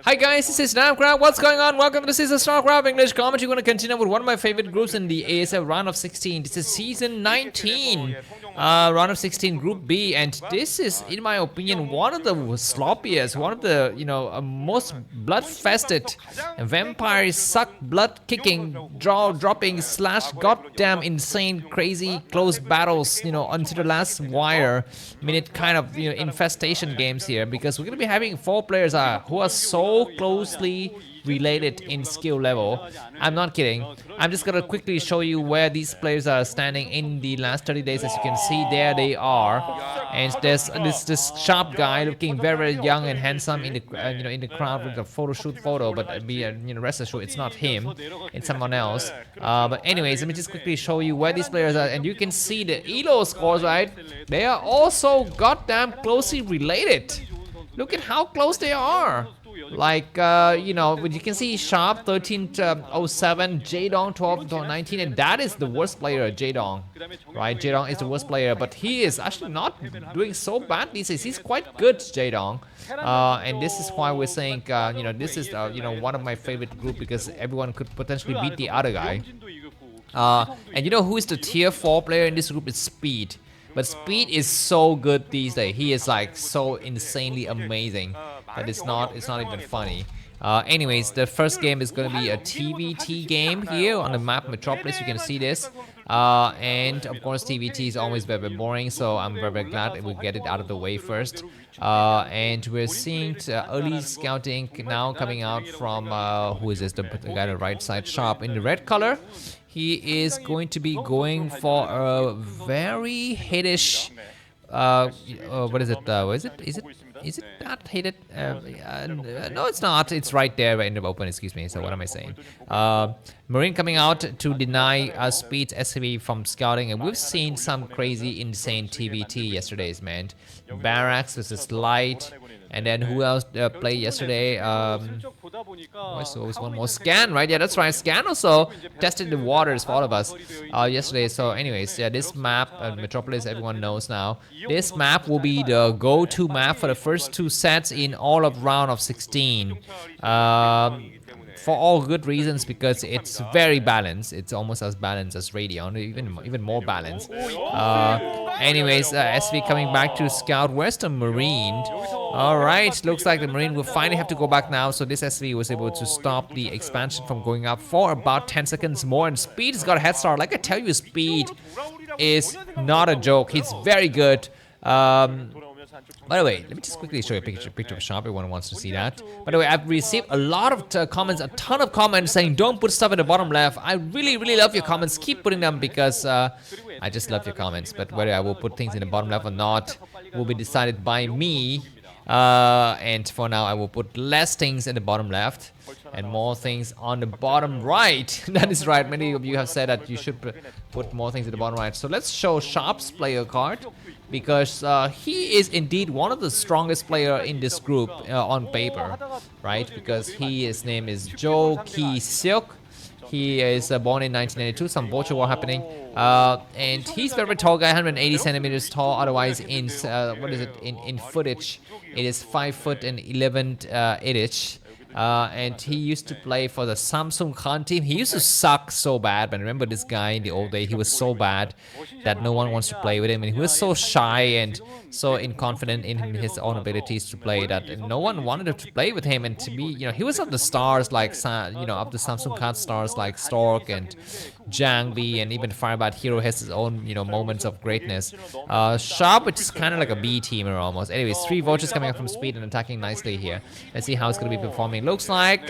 Hi guys, this is Namkraft. What's going on? Welcome to Season Starcraft English commentary. We're going to continue with one of my favorite groups in the ASL round of 16. This is Season 19, round of 16 Group B, and this is, in my opinion, one of the sloppiest, one of the most blood-fested, vampire suck blood kicking, draw dropping slash goddamn insane crazy close battles, until the last wire minute kind of infestation games here, because we're going to be having 4 players who are so closely related in skill level. I'm not kidding. I'm just gonna quickly show you where these players are standing in the last 30 days. As you can see, there they are, and there's this sharp guy looking very young and handsome in the in the crowd with the photo shoot photo. But be rest assured, it's not him. It's someone else. But anyways, let me just quickly show you where these players are, and you can see the elo scores. Right, they are also goddamn closely related. Look at how close they are. Like, you can see Sharp 13-07, Jaedong 12-19, and that is the worst player, Jaedong. Right, Jaedong is the worst player, but he is actually not doing so bad these days. He's quite good, Jaedong. And this is why we're saying, this is, one of my favorite group, because everyone could potentially beat the other guy. And you know who is the tier 4 player in this group? It's Speed. But Speed is so good these days. He is like so insanely amazing that it's not even funny. Anyways, the first game is going to be a TvT game here on the map Metropolis. You can see this. And of course, TvT is always very boring, so I'm very glad that we get it out of the way first. And we're seeing early scouting now coming out from who is this? The guy on the right side, Sharp in the red color. He is going to be going for a very hitish. What is it? Is it not hated? No, it's not. It's right there in the open. Excuse me. So what am I saying? Marine coming out to deny Speed's SCV from scouting, and we've seen some crazy, insane TvT yesterday's, man. Barracks versus Light. And then who else played yesterday? Was one more Scan, right? Yeah, that's right. Scan also tested the waters for all of us yesterday. So anyways, yeah, this map, Metropolis, everyone knows now. This map will be the go-to map for the first 2 sets in all of round of 16. For all good reasons, because it's very balanced. It's almost as balanced as Radeon, even more balanced. Anyways, SV coming back to scout. Where's the Marine? Alright, looks like the Marine will finally have to go back now. So this SV was able to stop the expansion from going up for about 10 seconds more. And Speed has got a head start. Like I tell you, Speed is not a joke. He's very good. By the way, let me just quickly show you a picture of Sharp. Everyone wants to see that. By the way, I've received a lot of comments, a ton of comments saying don't put stuff in the bottom left. I really love your comments. Keep putting them, because I just love your comments. But whether I will put things in the bottom left or not will be decided by me. And for now, I will put less things in the bottom left and more things on the bottom right. That is right. Many of you have said that you should put more things in the bottom right. So let's show Sharp's player card, because he is indeed one of the strongest player in this group on paper, right? Because his name is Jo Ki Seok. He is born in 1992, some vulture war happening, and he's very tall guy, 180 centimeters tall. Otherwise, in in footage, it is 5 foot and 11 inch. And he used to play for the Samsung Khan team. He used to suck so bad, but remember this guy in the old day, he was so bad that no one wants to play with him, and he was so shy and so inconfident in his own abilities to play that no one wanted to play with him. And to be, he was of the stars like, of the Samsung Khan stars like Stork and Jangbi, and even Firebat Hero has his own, moments of greatness. Sharp, which is kind of like a B teamer almost. Anyways, 3 vultures coming up from Speed and attacking nicely here. Let's see how it's going to be performing. Looks like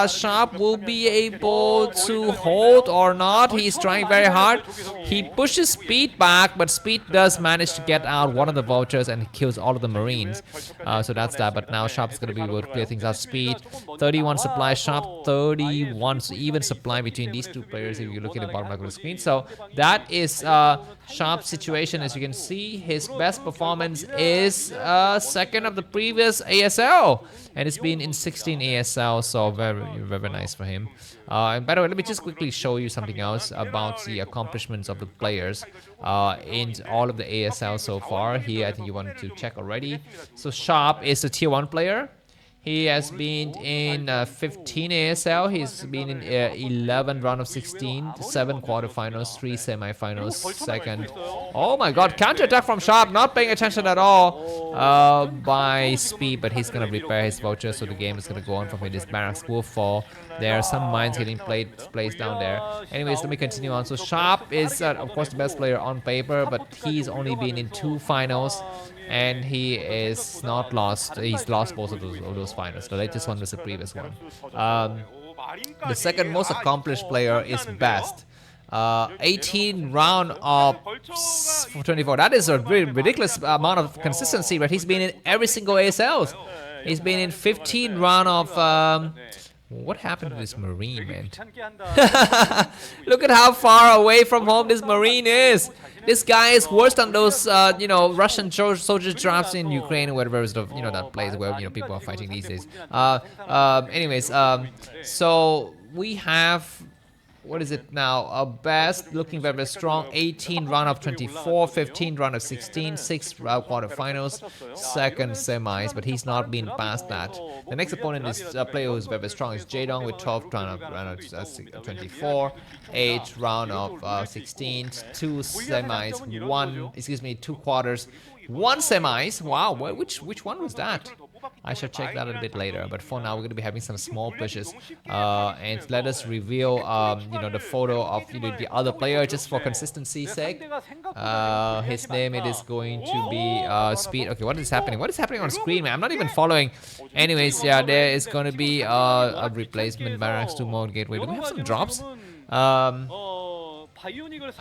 Sharp will be able to hold or not. He's trying very hard. He pushes Speed back, but Speed does manage to get out one of the vultures and kills all of the Marines. So that's that. But now Sharp is going to be able to clear things out. Speed 31 supply, Sharp 31. So even supply between these 2 players if you look at the bottom right of the screen. So that is Sharp's situation. As you can see, his best performance is second of the previous ASL, and it's been in 16 ASL, so very nice for him. And by the way, let me just quickly show you something else about the accomplishments of the players in all of the ASL so far. Here, I think you wanted to check already. So Sharp is a tier 1 player. He has been in 15 ASL. He's been in 11 round of 16, 7 quarterfinals, 3 semifinals, second. Oh my god, counter-attack from Sharp, not paying attention at all by Speed, but he's gonna repair his voucher, so the game is gonna go on from here. This barracks will fall. There are some mines getting placed down there. Anyways, let me continue on. So Sharp is, of course, the best player on paper, but he's only been in 2 finals. And he is not lost. He's lost both of those finals. The latest one was the previous one. The second most accomplished player is Best. 18 round of 24. That is a really ridiculous amount of consistency, but he's been in every single ASLs. He's been in 15 round of... what happened to this Marine, man? Look at how far away from home this Marine is. This guy is worse than those, Russian soldier drafts in Ukraine or whatever is the, that place where, people are fighting these days. Anyways, so we have... What is it now? Best looking very, very strong. 18 round of 24, 15 round of 16, 6 quarterfinals, second semis, but he's not been past that. The next opponent is a player who's very, very strong. Is Jaedong with 12 round of 24, 8 round of 16, 2 semis, 2 quarters, 1 semis. Wow, which one was that? I shall check that a bit later, but for now we're going to be having some small pushes, and let us reveal the photo of the other player just for consistency's sake. His name, it is going to be Speed. Okay, what is happening on screen, man? I'm not even following. Anyways, yeah, there is going to be a replacement barracks to mode gateway. Do we have some drops? I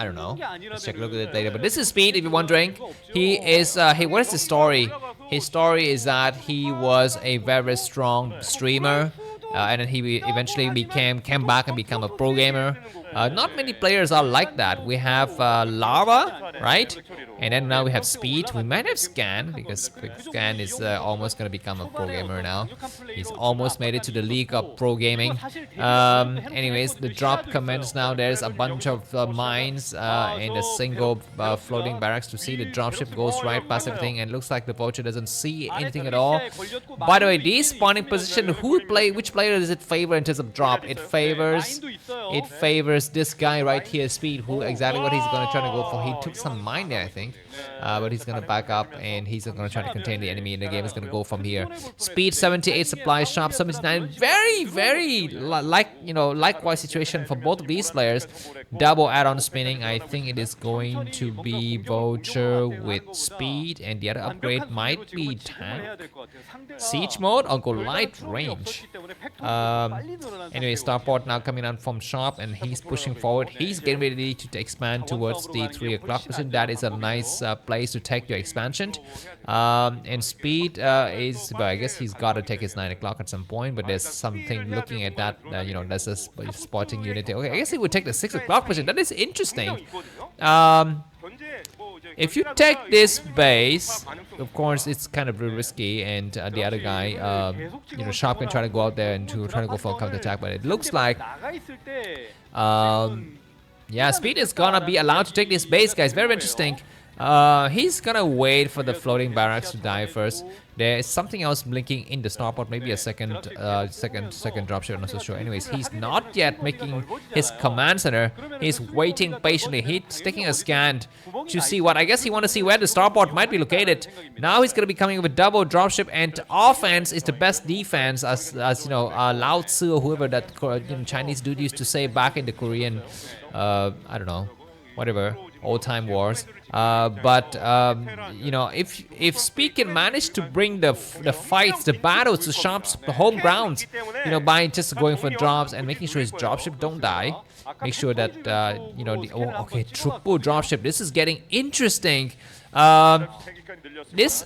don't know. Let's take a look at it later. But this is Speed, if you're wondering. He is, what is his story? His story is that he was a very strong streamer, and then he eventually came back and became a pro gamer. Not many players are like that. We have Lava, right? And then now we have Speed. We might have Scan, because Scan is almost going to become a pro gamer now. He's almost made it to the league of pro gaming. Anyways, the drop commence now. There's a bunch of mines and a single floating barracks to see. The dropship goes right past everything, and looks like the poacher doesn't see anything at all. By the way, this spawning position, which player does it favor in terms of drop? It favors this guy right here, Speed, who exactly what he's going to try to go for. He took some mine there, I think, but he's going to back up and he's going to try to contain the enemy, and the game is going to go from here. Speed 78 supply, Sharp 79. Very, very likewise situation for both of these players. Double add-on spinning. I think it is going to be Vulture with Speed, and the other upgrade might be Tank, Siege mode, or go light range. Anyway, Starport now coming on from Sharp, and he's pushing forward. He's getting ready to expand towards the 3 o'clock position. That is a nice place to take your expansion. And Speed is, well, I guess he's got to take his 9 o'clock at some point, but there's something looking at that, there's a spotting unit. Okay, I guess he would take the 6 o'clock position. That is interesting. If you take this base, of course, it's kind of risky, and the other guy, Sharp can try to go out there and try to go for a counter attack, but it looks like, yeah, Speed is gonna be allowed to take this base, guys. Very interesting. He's gonna wait for the floating barracks to die first. There is something else blinking in the starport, maybe a second dropship, I'm not so sure. Anyways, he's not yet making his command center. He's waiting patiently. He's taking a scan to see what, I guess he want to see where the starport might be located. Now he's gonna be coming with double dropship, and offense is the best defense, as Lao Tzu or whoever that Chinese dude used to say back in the Korean, I don't know, whatever, old-time wars. If Speed can manage to bring the fights, the battles to Sharp's home grounds, by just going for drops and making sure his dropship don't die, make sure that triple dropship. This is getting interesting. This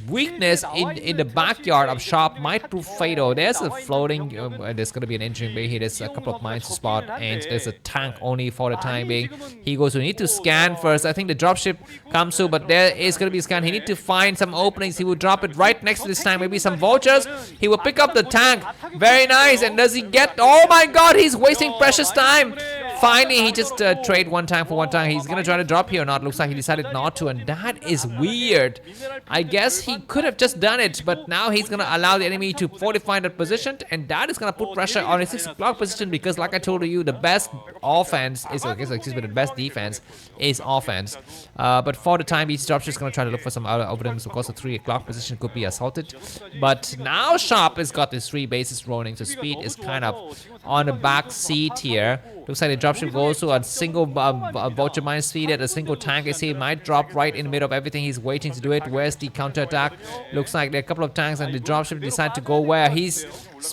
weakness in the backyard of Sharp might prove fatal. There's a floating, there's gonna be an engine bay here. There's a couple of mines to spot, and there's a tank only for the time being. He goes, we need to scan first. I think the dropship comes through, but there is gonna be a scan. He need to find some openings. He will drop it right next to this tank. Maybe some vultures. He will pick up the tank. Very nice. And does he get? Oh my God! He's wasting precious time. Finally, he just trade one time for one time. He's gonna try to drop here or not. Looks like he decided not to, and that is weird. I guess he could have just done it, but now he's gonna allow the enemy to fortify that position, and that is gonna put pressure on his 6 o'clock position because, like I told you, the best offense is, the best defense is offense. But for the time, he's just gonna try to look for some other openings. Of course, the 3 o'clock position could be assaulted, but now Sharp has got his 3 bases rolling, so Speed is kind of on the back seat here. Looks like the dropship goes to a single vulture mine speed at a single tank. He might drop right in the middle of everything. He's waiting to do it. Where's the counter attack? Looks like there are a couple of tanks, and the dropship decide to go where. He's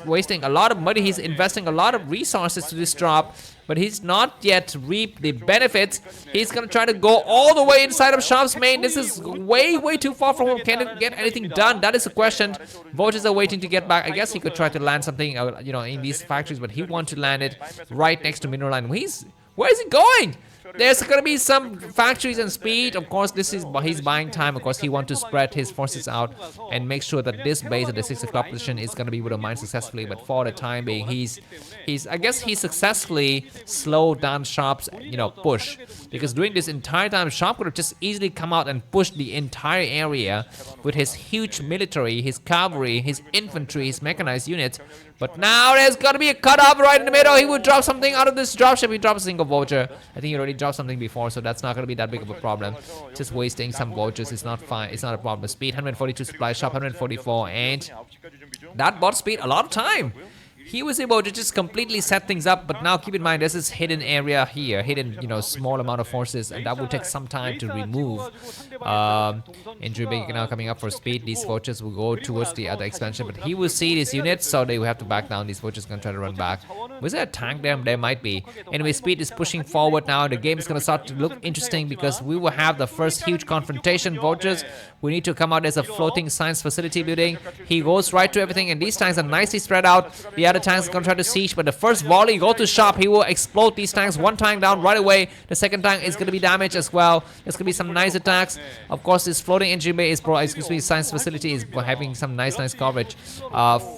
wasting a lot of money. He's investing a lot of resources to this drop, but he's not yet reaped the benefits. He's gonna try to go all the way inside of Sharp's main. This is way too far from him. Can it get anything done? That is the question. Vultures are waiting to get back. I guess he could try to land something, in these factories, but he wants to land it right next to mineral line. Where is he going? There's gonna be some factories and Speed. Of course, he's buying time. Of course, he wants to spread his forces out and make sure that this base at the 6 o'clock position is gonna be able to mine successfully. But for the time being, I guess he successfully slowed down Sharp's push, because during this entire time, Sharp could have just easily come out and pushed the entire area with his huge military, his cavalry, his infantry, his mechanized units. But now there's got to be a cutoff right in the middle. He would drop something out of this dropship. He drops a single vulture. I think he already dropped something before, so that's not going to be that big of a problem. Just wasting some vultures is not fine. It's not a problem. Speed 142 supply, Sharp 144, and that bought Speed a lot of time. He was able to just completely set things up, but now keep in mind there's this hidden area here, small amount of forces, and that will take some time to remove. Injury big now coming up for Speed. These vultures will go towards the other expansion, but he will see these units, so they will have to back down. These vultures gonna try to run back. Was there a tank there? There might be. Anyway, Speed is pushing forward now. The game is gonna start to look interesting because we will have the first huge confrontation. Vultures, we need to come out as a floating science facility building. He goes right to everything, and these tanks are nicely spread out. The other tanks are gonna try to siege, but the first volley go to Sharp. He will explode these tanks. One tank down right away. The second tank is gonna be damaged as well. There's gonna be some nice attacks. Of course, this floating engine bay is science facility is having some nice coverage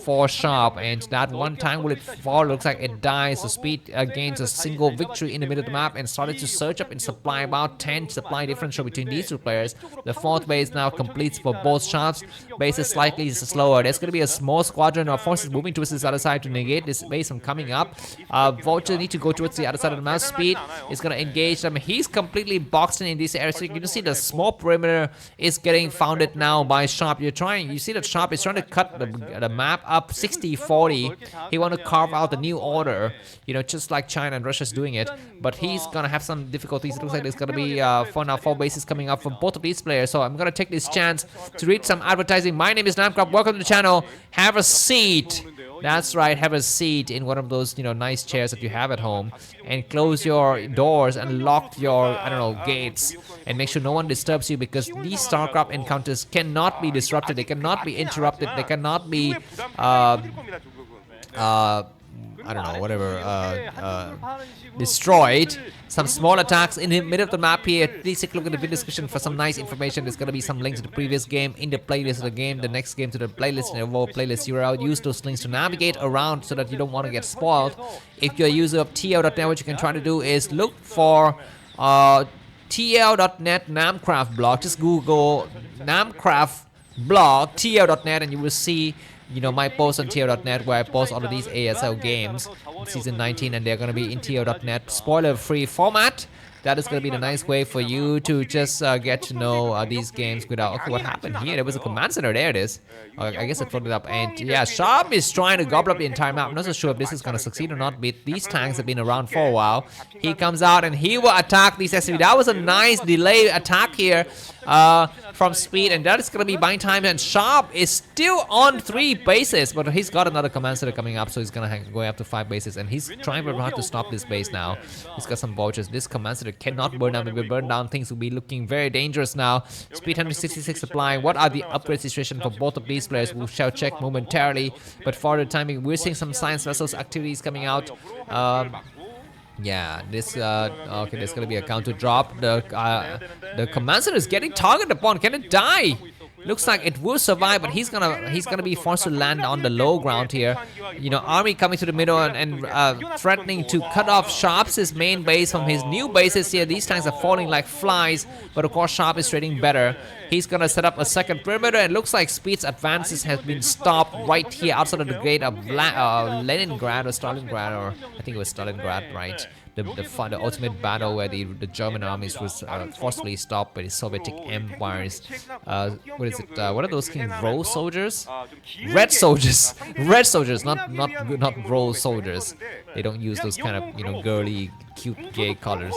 for Sharp, and that one tank will it fall. Looks like it dies. So Speed gains a single victory in the middle of the map and started to surge up in supply. About 10 supply differential between these 2 players. The 4th base now completes for both Sharps. Base is slightly slower. There's going to be a small squadron of forces moving towards this other side to negate this base from coming up. Vulture need to go towards the other side of the map. Speed is going to engage them. He's completely boxed in this area. So you can see the small perimeter is getting founded now by Sharp. You see that Sharp is trying to cut the map up 60-40. He want to carve out the new order, just like China and Russia's doing it. But he's gonna have some difficulties. It looks like there's gonna be 4 bases coming up from both of these players. So I'm gonna take this chance to read some advertising. My name is Namkraft. Welcome to the channel. Have a seat. That's right, have a seat in one of those, nice chairs that you have at home, and close your doors and lock your, gates, and make sure no one disturbs you, because these Starcraft encounters cannot be disrupted. They cannot be interrupted. They cannot be, destroyed. Some small attacks in the middle of the map here. Please take a look at the video description for some nice information. There's going to be some links to the previous game in the playlist of the game, the next game to the playlist, and the overall playlist URL. Use those links to navigate around so that you don't want to get spoiled. If you're a user of TL.net, what you can try to do is look for TL.net Namkraft blog. Just Google Namkraft blog, TL.net, and you will see my post on TL.net where I post all of these ASL games in season 19, and they're going to be in TL.net spoiler-free format. That is going to be the nice way for you to just get to know these games without... Okay, what happened here? There was a command center. There it is. I guess it floated up. And yeah, Sharp is trying to gobble up the entire map. I'm not so sure if this is going to succeed or not, but these tanks have been around for a while. He comes out and he will attack these SCV. That was a nice delay attack here from Speed, and that is going to be buying time. And Sharp is still on 3 bases, but he's got another command center coming up, so he's going to go up to 5 bases, and he's trying very hard to stop this base now. He's got some vultures. This command center cannot burn down. If we burn down, things will be looking very dangerous now. Speed 166 supply. What are the upgrade situation for both of these players? We shall check momentarily, but for the timing, we're seeing some science vessels activities coming out. Yeah, this okay, there's gonna be a counter drop. The command center is getting targeted upon. Can it die? Looks like it will survive, but he's gonna be forced to land on the low ground here. You know, army coming to the middle and threatening to cut off Sharp's main base from his new bases here. These tanks are falling like flies, but of course Sharp is trading better. He's gonna set up a second perimeter, and looks like Speed's advances has been stopped right here outside of the gate of Leningrad or Stalingrad, or I think it was Stalingrad, right? The ultimate battle where the German armies was forcibly stopped by the Soviet empires. What is it? What are those King Ro soldiers? Red soldiers. Red soldiers, not Ro soldiers. They don't use those kind of girly, cute, gay colors.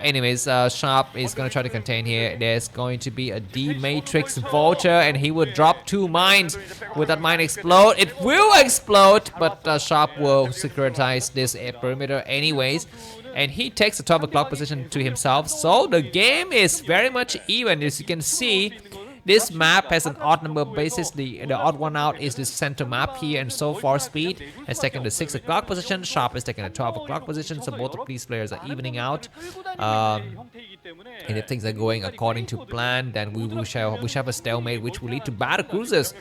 Anyways, Sharp is gonna try to contain here. There's going to be a D-Matrix Vulture, and he will drop 2 mines. Will that mine explode? It will explode, but Sharp will securitize this perimeter anyways. And he takes the 12 o'clock position to himself. So the game is very much even. As you can see, this map has an odd number of bases. The odd one out is this center map here, and so far Speed has taken the 6 o'clock position. Sharp has taken the 12 o'clock position, so both of these players are evening out. And if things are going according to plan, then we shall have a stalemate, which will lead to battle cruisers.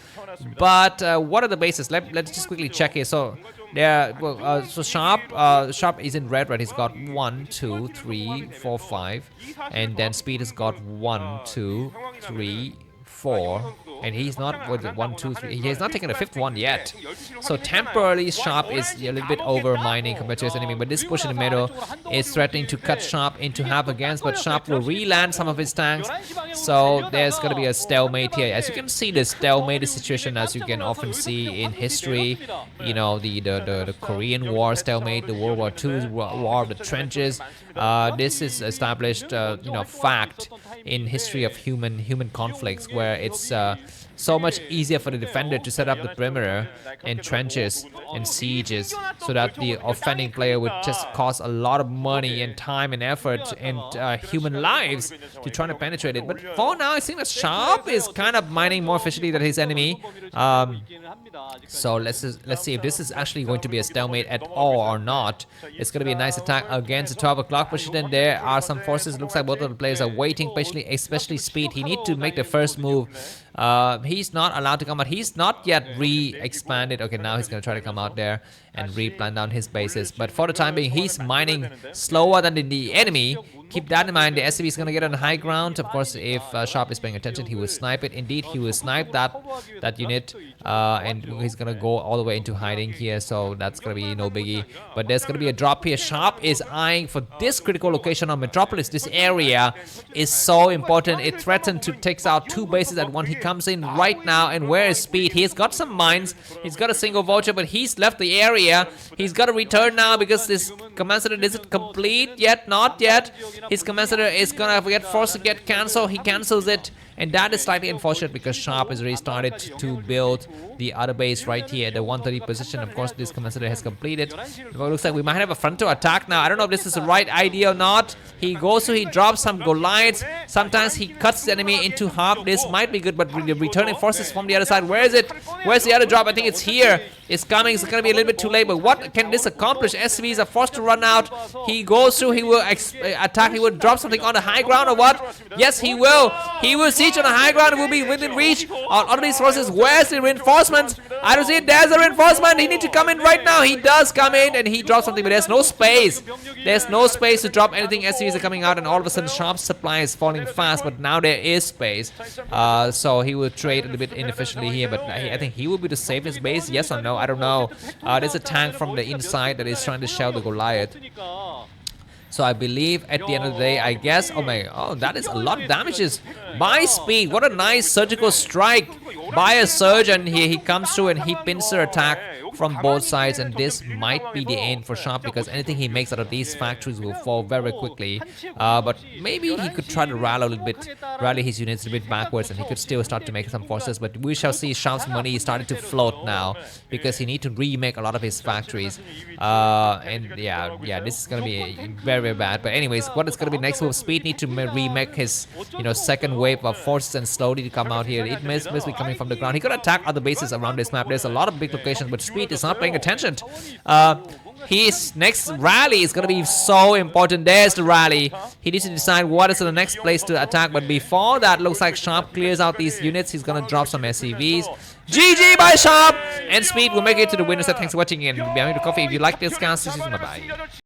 But what are the bases? Let's just quickly check here. So so Sharp is in red, right? He's got 1, 2, 3, 4, 5, and then Speed has got 1, 2, 3, 4, and he's not with 1, 2, 3. He has not taken the 5th one yet. So temporarily, Sharp is a little bit over mining compared to his enemy. But this push in the middle is threatening to cut Sharp into half again. But Sharp will re-land some of his tanks. So there's going to be a stalemate here. As you can see, the stalemate situation, as you can often see in history, you know, the Korean War stalemate, the World War II War of the Trenches. This is established, fact in history of human conflicts, where it's so much easier for the defender to set up the perimeter and trenches and sieges, so that the offending player would just cost a lot of money and time and effort and human lives to try to penetrate it. But for now, I think that Sharp is kind of mining more efficiently than his enemy. So let's see if this is actually going to be a stalemate at all or not. It's going to be a nice attack against the 12 o'clock position. There are some forces. It looks like both of the players are waiting patiently, especially Speed. He needs to make the first move. He's not allowed to come out. He's not yet re-expanded. Okay, now he's going to try to come out there and re-plan down his bases. But for the time being, he's mining slower than the enemy. Keep that in mind. The SCV is going to get on the high ground. Of course, if Sharp is paying attention, he will snipe it. Indeed, he will snipe that unit. And he's going to go all the way into hiding here. So that's going to be no biggie. But there's going to be a drop here. Sharp is eyeing for this critical location on Metropolis. This area is so important. It threatens to take out 2 bases at once. He comes in right now. And where is Speed? He's got some mines. He's got a single vulture, but he's left the area. He's got to return now because this command center isn't complete yet. Not yet. His command center is gonna get forced to get cancelled. He cancels it, and that is slightly unfortunate because Sharp has already started to build the other base right here at the 130 position. Of course, this command center has completed. It looks like we might have a frontal attack now. I don't know if this is the right idea or not. He goes to, he drops some Goliaths. Sometimes he cuts the enemy into half. This might be good, but the returning forces from the other side. Where is it? Where's the other drop? I think it's here. It's coming. It's going to be a little bit too late, but what can this accomplish? SCVs are forced to run out. He goes through. He will attack. He will drop something on the high ground or what? Yes, he will. He will siege on the high ground. It will be within reach. All of these forces. Where's the reinforcement? I don't see it. There's a reinforcement. He needs to come in right now. He does come in and he drops something, but there's no space. There's no space to drop anything. SCVs are coming out, and all of a sudden Sharp's supply is falling fast, but now there is space. So he will trade a little bit inefficiently here, but I think he will be the safest base. Yes or no? I don't know. There's a tank from the inside that is trying to shell the Goliath. So I believe at the end of the day, I guess, oh that is a lot of damages by Speed. What a nice surgical strike by a surge, and here he comes through and he pincer attack from both sides, and this might be the end for Sharp because anything he makes out of these factories will fall very quickly. But maybe he could try to rally his units a bit backwards, and he could still start to make some forces. But we shall see. Sharp's money is starting to float now because he needs to remake a lot of his factories. And yeah, this is gonna be very bad. But anyways, what is gonna be next move? Speed need to remake his second wave of forces and slowly to come out here. It must be coming from the ground. He could attack other bases around this map. There's a lot of big locations, but Speed is not paying attention. his next rally is gonna be so important. There's the rally. He needs to decide what is the next place to attack. But before that, looks like Sharp clears out these units. He's gonna drop some SCVs. GG by Sharp! And Speed will make it to the winner. So thanks for watching and be having the coffee. If you like this cast, this is bye bye.